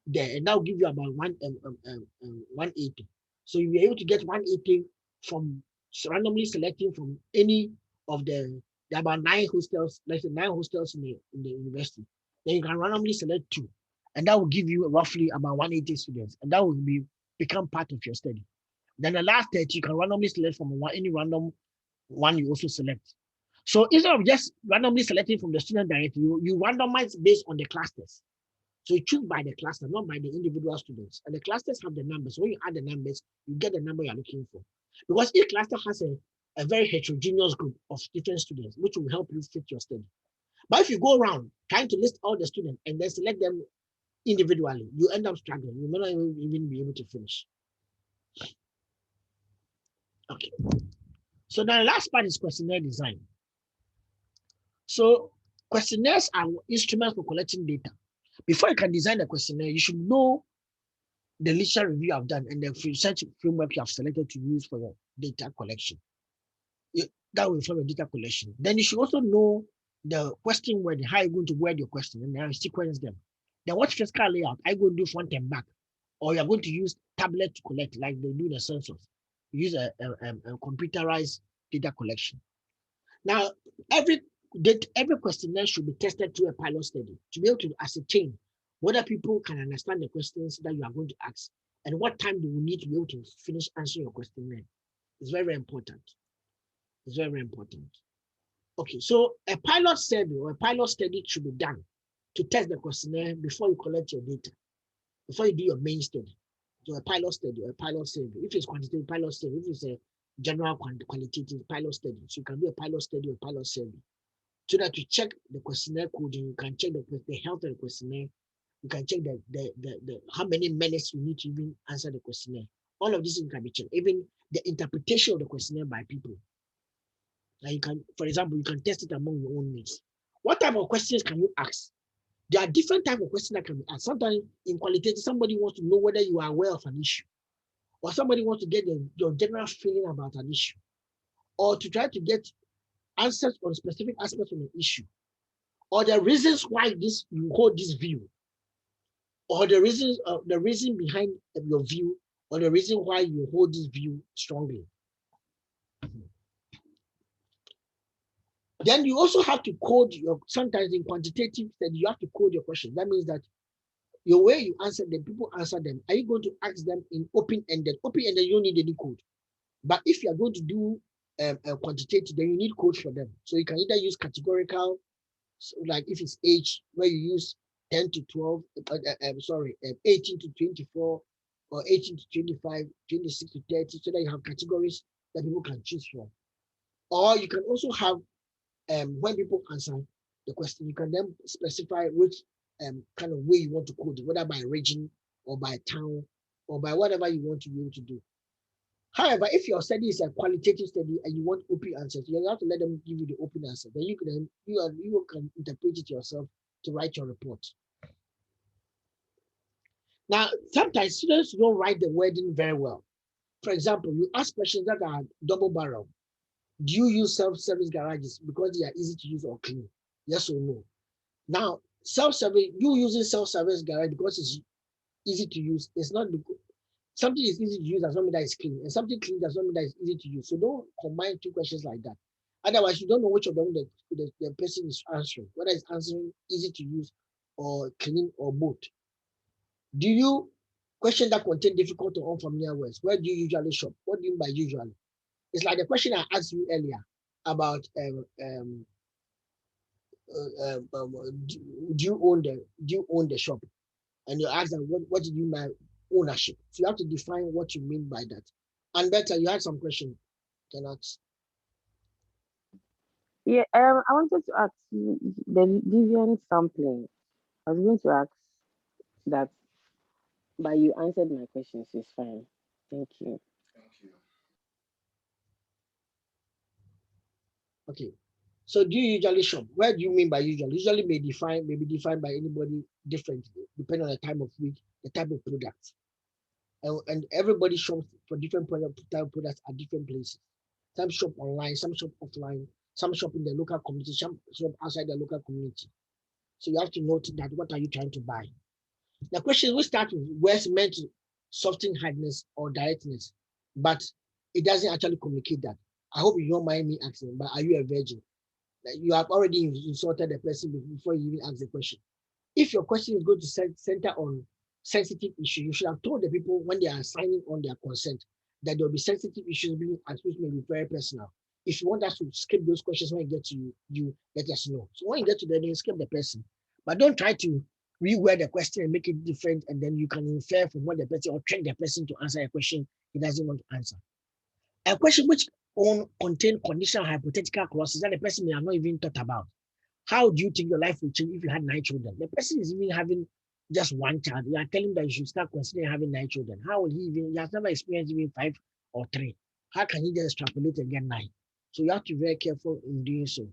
there, and that will give you about 180. So you'll be able to get 180 from randomly selecting from any of there are about 9 hostels, let's say 9 hostels in the university. Then you can randomly select 2, and that will give you roughly about 180 students, and that will become part of your study. Then the last 30 you can randomly select from any random one you also select. So instead of just randomly selecting from the student directly, you randomize based on the clusters. So you choose by the cluster, not by the individual students. And the clusters have the numbers. When you add the numbers, you get the number you're looking for. Because each cluster has a very heterogeneous group of different students, which will help you fit your study. But if you go around trying to list all the students and then select them individually, you end up struggling. You may not even be able to finish. Okay. So now the last part is questionnaire design. So questionnaires are instruments for collecting data. Before you can design a questionnaire, you should know the literature review you have done and the research framework you have selected to use for your data collection. That will inform your data collection. Then you should also know the question wording, how you're going to word your question, and then sequence them. Then what physical layout are you going to do front and back? Or you're going to use tablet to collect like they do the census. You use a computerized data collection. Now, every questionnaire should be tested through a pilot study to be able to ascertain whether people can understand the questions that you are going to ask and what time they will need to be able to finish answering your questionnaire. It's very, very important. It's very, very important. Okay, so a pilot survey or a pilot study should be done to test the questionnaire before you collect your data, before you do your main study. So a pilot study or a pilot survey. If it's quantitative pilot study, if it's a general qualitative pilot study, so you can do a pilot study or pilot survey. So that you check the questionnaire coding, you can check the health of the questionnaire, you can check the how many minutes you need to even answer the questionnaire. All of this can be checked. Even the interpretation of the questionnaire by people. Like you can, for example, you can test it among your own mates. What type of questions can you ask? There are different types of questions that can be asked. Sometimes in qualitative, somebody wants to know whether you are aware of an issue, or somebody wants to get your general feeling about an issue, or to try to get answers on specific aspects of an issue, or the reasons why you hold this view, or the reason behind your view, or the reason why you hold this view strongly. Then you also have to code sometimes in quantitative study, you have to code your questions. That means that your way you answer them, people answer them. Are you going to ask them in open-ended? Open-ended, you don't need any code. But if you are going to do a quantitative, then you need code for them. So you can either use categorical, so like if it's age, where you use 10 to 12, 18 to 24, or 18 to 25, 26 to 30, so that you have categories that people can choose from. Or you can also have, when people answer the question, you can then specify which kind of way you want to code it, whether by region or by town or by whatever you want to be able to do. However, if your study is a qualitative study and you want open answers, you have to let them give you the open answer. Then you can interpret it yourself to write your report. Now, sometimes students don't write the wording very well. For example, you ask questions that are double barrel. Do you use self-service garages because they are easy to use or clean? Yes or no? Now, self-service, you using self-service garage because it's easy to use. It's not something is easy to use as something that is clean, and something clean does not mean that it's easy to use. So don't combine two questions like that. Otherwise, you don't know which of them the person is answering, whether it's answering easy to use or clean or both. Do you question that contain difficult or unfamiliar words? Where do you usually shop? What do you mean by usually? It's like the question I asked you earlier about do you own the shop? And you ask them what do you mean by ownership? So you have to define what you mean by that. And better, you had some question. Can ask. Yeah, I wanted to ask you the deviant sampling. I was going to ask that, but you answered my questions. It's fine. Thank you. Okay. So do you usually shop? Where do you mean by usually? Usually may be defined by anybody differently, depending on the time of week, the type of product. And everybody shops for different type of products at different places. Some shop online, some shop offline, some shop in the local community, some shop outside the local community. So you have to note that what are you trying to buy? The question we start with words meant to soften hardness or directness, but it doesn't actually communicate that. I hope you don't mind me asking, but are you a virgin? Like you have already insulted the person before you even ask the question. If your question is going to center on sensitive issues, you should have told the people when they are signing on their consent that there will be sensitive issues being asked, which may be very personal. If you want us to skip those questions when you get to you let us know. So when you get to them, you skip the person. But don't try to reword the question and make it different, and then you can infer from what the person or trick the person to answer a question he doesn't want to answer. A question which contain conditional hypothetical clauses that the person may have not even thought about. How do you think your life will change if you had 9 children? The person is even having just 1 child. You are telling him that you should start considering having 9 children. How will he even, he has never experienced even 5 or 3. How can he just extrapolate and get 9? So you have to be very careful in doing so.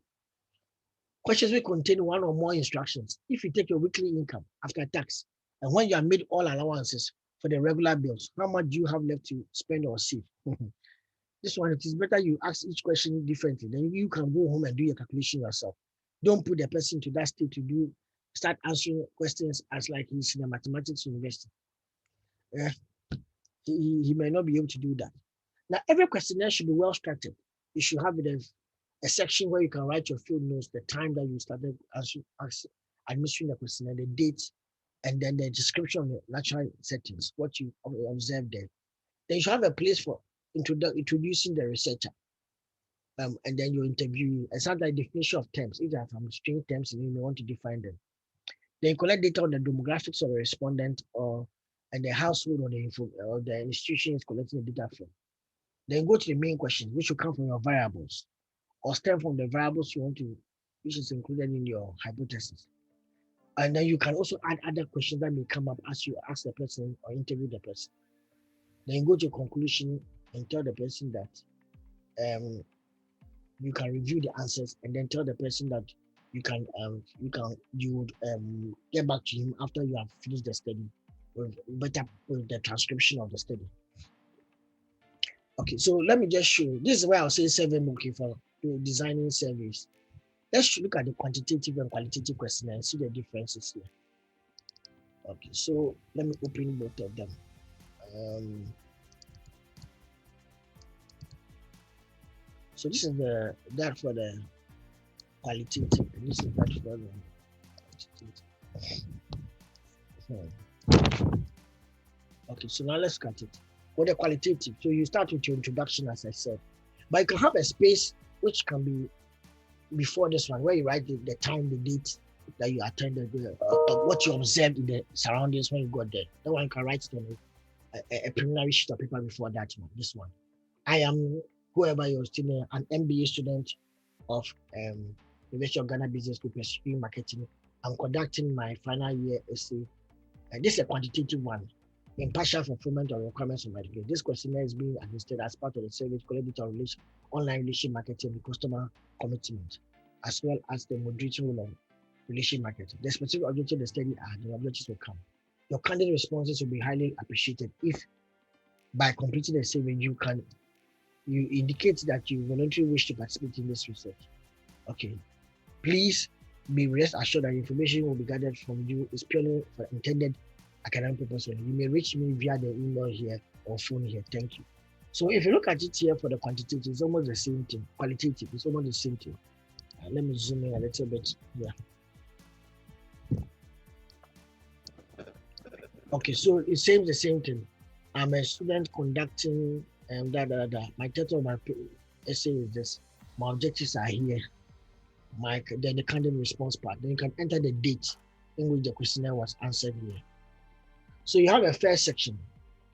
Questions will contain 1 or more instructions. If you take your weekly income after tax, and when you have made all allowances for the regular bills, how much do you have left to spend or save? This one, it is better you ask each question differently. Then you can go home and do your calculation yourself. Don't put the person to that state to start answering questions as like he's in a mathematics university. He may not be able to do that. Now, every questionnaire should be well structured. You should have a section where you can write your field notes, the time that you started administering the questionnaire, the date, and then the description of the natural settings, what you observed there. Then you should have a place for introducing the researcher. And then you interview, and sometimes definition of terms. If there are some strange terms, and you may want to define them. Then you collect data on the demographics of the respondent and the household or the institution is collecting the data from. Then go to the main question, which will come from your variables or stem from the variables you want to, which is included in your hypothesis. And then you can also add other questions that may come up as you ask the person or interview the person. Then go to a conclusion and tell the person that you can review the answers and then tell the person that you would get back to him after you have finished the study with the transcription of the study. Okay, so let me just show you. This is where I'll say SurveyMonkey for designing surveys. Let's look at the quantitative and qualitative questionnaire and see the differences here. Okay, so let me open both of them. So this is that for the qualitative, and this is that for the quantitative. Okay, so now let's cut it. For the qualitative, so you start with your introduction, as I said, but you can have a space which can be before this one, where you write the time, the date that you attended, what you observed in the surroundings when you got there. That one you can write it on a preliminary sheet of paper before that one. This one, I am whoever you're still an MBA student of University of Ghana Business School, pursuing marketing. I'm conducting my final year essay, and this is a quantitative one. Impartial fulfillment of requirements of my degree. This questionnaire is being administered as part of the service collaborative relation, online relationship marketing with customer commitment, as well as the moderating role of relationship marketing. The specific objectives of the study are the objectives will come. Your candidate responses will be highly appreciated if by completing the survey you indicate that you voluntarily wish to participate in this research. Okay. Please be rest assured that information will be gathered from you is purely for intended academic purposes. You may reach me via the email here or phone here. Thank you. So if you look at it here for the quantitative, it's almost the same thing. Qualitative, it's almost the same thing. Let me zoom in a little bit here. Okay, so it seems the same thing. I'm a student conducting My title of my essay is this. My objectives are here. Then the candidate response part. Then you can enter the date in which the questionnaire was answered here. So you have a first section.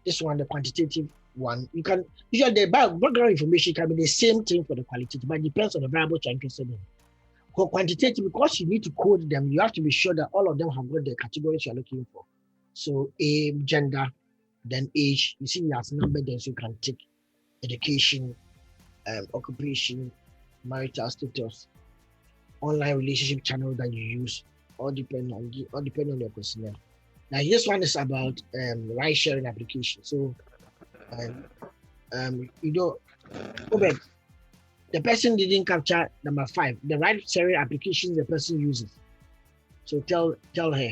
This one, the quantitative one. You can usually the background information can be the same thing for the qualitative, but it depends on the variables you're interested in. For quantitative, because you need to code them, you have to be sure that all of them have got the categories you're looking for. So gender, then age. You see that's number, then so you can take education, occupation, marital status, online relationship channel that you use, all depend on your questionnaire. Now this one is about ride sharing application. So the person didn't capture number 5, the ride sharing application the person uses. So tell her.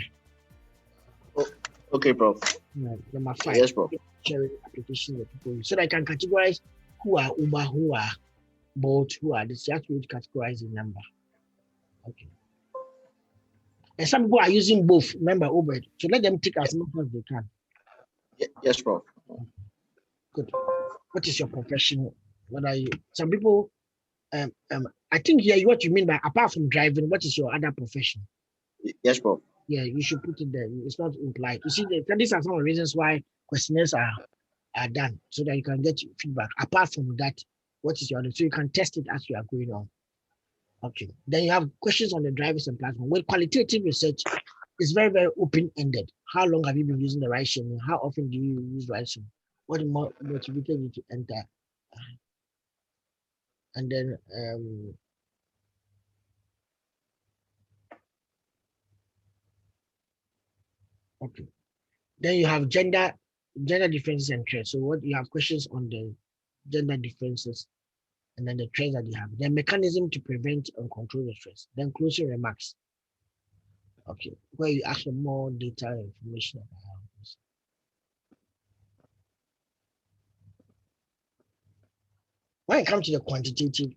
Okay, Prof. Number 5. Yes, Prof. Sharing application that people use. So I can categorize who are Uber, who are Bolt, who are this. You have to categorize the number. Okay. And some people are using both, remember, Uber. So let them take as much as they can. Yes, Prof. Good. What is your profession? What are you? Some people, I think here what you mean by apart from driving, what is your other profession? Yes, Prof. Yeah, you should put it there. It's not implied. You see, these are some of the reasons why questionnaires are done, so that you can get feedback. Apart from that, what is your other? So you can test it as you are going on. Okay. Then you have questions on the drivers and platform. Well, qualitative research is very, very open-ended. How long have you been using the ride sharing? How often do you use ride sharing? What motivated you to enter? And then okay. Then you have gender differences and trends. So what you have questions on the gender differences and then the trends that you have. Then mechanism to prevent and control the stress. Then closing remarks. Okay, where you ask for more data and information about this. When it comes to the quantitative,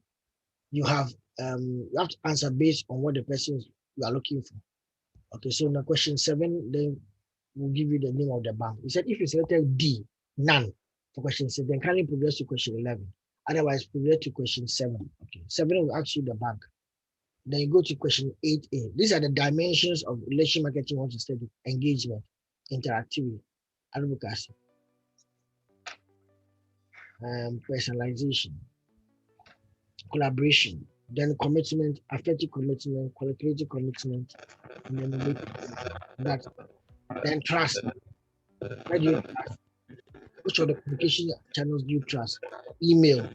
you have to answer based on what the person you are looking for. Okay, so now question 7, then we'll give you the name of the bank. We said if you selected D, none for question 7, then kindly progress to question 11. Otherwise, progress to question 7. Okay, 7 will ask you the bank. Then you go to question 8A. These are the dimensions of relation marketing you want to study: engagement, interactivity, advocacy, personalization, collaboration, then commitment, affective commitment, qualitative commitment, and then then trust. Where do you trust? Which of the communication channels do you trust? Email,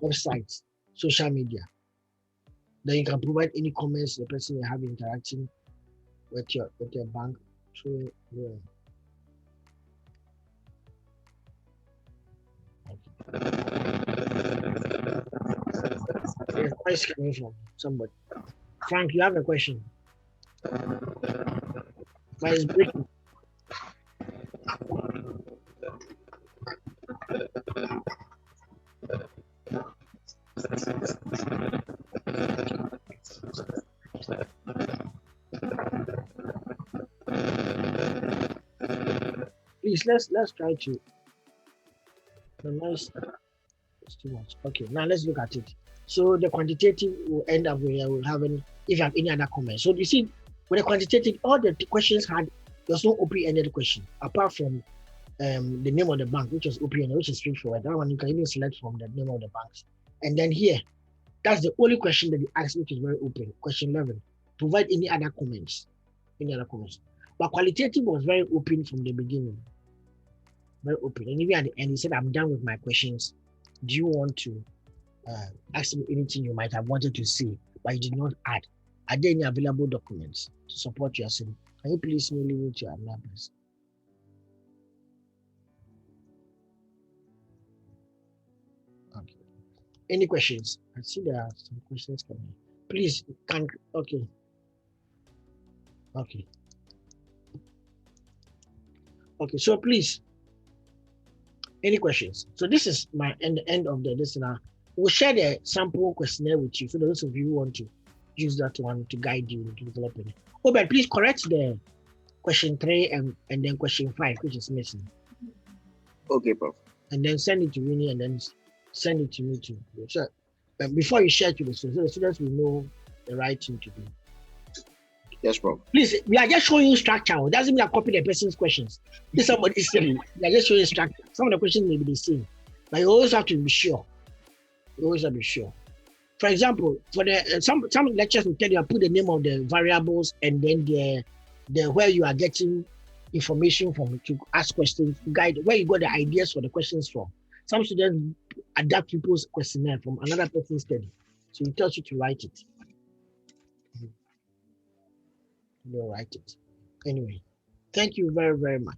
websites, social media. Then you can provide any comments the person you have interacting with your bank through your There's voice coming from somebody. Frank, you have a question. Voice breaking. Please let's try to. The noise is too much. Okay, now let's look at it. So the quantitative will end up where we'll have if you have any other comments. So you see, with the quantitative, all the questions there's no open-ended question apart from the name of the bank, which was open-ended, which is straightforward. That one you can even select from the name of the banks. And then here, that's the only question that you ask, which is very open. Question 11. Provide any other comments. But qualitative was very open from the beginning. Very open. And even at the end, he said, I'm done with my questions. Do you want to ask me anything you might have wanted to see, but you did not add? Are there any available documents to support your sin? Can you please mail it to your numbers? Okay. Any questions? I see there are some questions coming. Please, okay. Okay, so please, Any questions? So this is my end of the listener. We'll share the sample questionnaire with you for those of you who want to use that one to guide you into developing it. Oh, but please correct the question 3 and then question 5, which is missing. Okay, Prof. And then send it to Winnie and then send it to me too. So before you share it to the students, so the students will know the right thing to do. Yes, Prof. Please, we are just showing you structure. It doesn't mean I copy the person's questions. If somebody is saying, we are just showing you structure. Some of the questions may be the same, but you always have to be sure. You always have to be sure. For example, for the some lectures will tell you put the name of the variables and then the where you are getting information from to ask questions, to guide where you got the ideas for the questions from. Some students adapt people's questionnaire from another person's study, so it tells you to write it. You'll write it. Anyway, thank you very, very much.